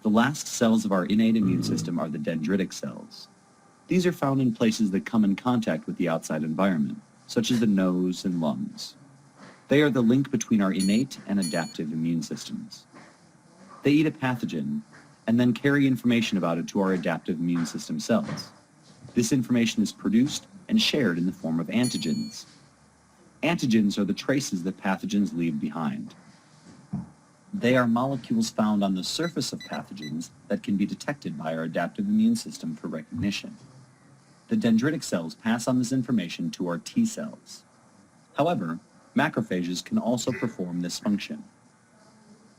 The last cells of our innate immune system are the dendritic cells. These are found in places that come in contact with the outside environment, such as the nose and lungs. They are the link between our innate and adaptive immune systems. They eat a pathogen and then carry information about it to our adaptive immune system cells. This information is produced and shared in the form of antigens. Antigens are the traces that pathogens leave behind. They are molecules found on the surface of pathogens that can be detected by our adaptive immune system for recognition. The dendritic cells pass on this information to our T cells. However, macrophages can also perform this function.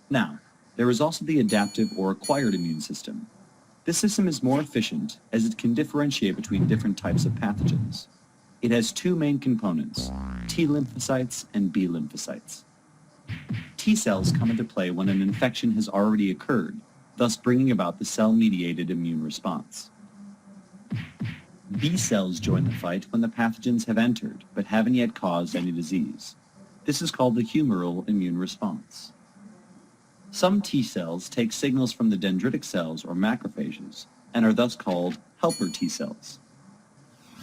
Now, there is also the adaptive or acquired immune system. This system is more efficient as it can differentiate between different types of pathogens. It has two main components, T lymphocytes and B lymphocytes. T cells come into play when an infection has already occurred, thus bringing about the cell-mediated immune response. B cells join the fight when the pathogens have entered but haven't yet caused any disease. This is called the humoral immune response. Some T cells take signals from the dendritic cells or macrophages and are thus called helper T cells.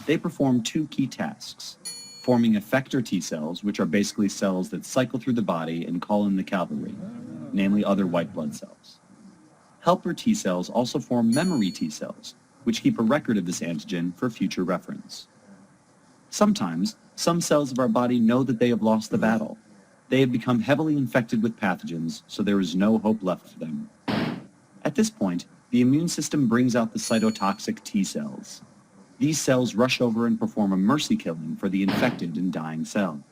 They perform two key tasks, forming effector T cells, which are basically cells that cycle through the body and call in the cavalry, namely other white blood cells. Helper T cells also form memory T cells, which keep a record of this antigen for future reference. Sometimes, some cells of our body know that they have lost the battle. They have become heavily infected with pathogens, so there is no hope left for them. At this point, the immune system brings out the cytotoxic T cells. These cells rush over and perform a mercy killing for the infected and dying cell.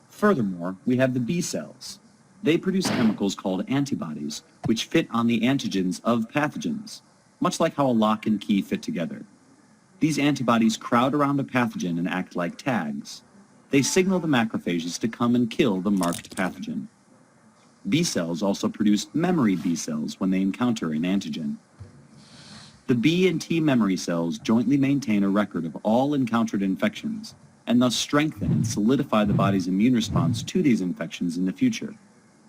Furthermore, we have the B cells. They produce chemicals called antibodies, which fit on the antigens of pathogens, much like how a lock and key fit together. These antibodies crowd around a pathogen and act like tags. They signal the macrophages to come and kill the marked pathogen. B cells also produce memory B cells when they encounter an antigen. The B and T memory cells jointly maintain a record of all encountered infections, and thus strengthen and solidify the body's immune response to these infections in the future.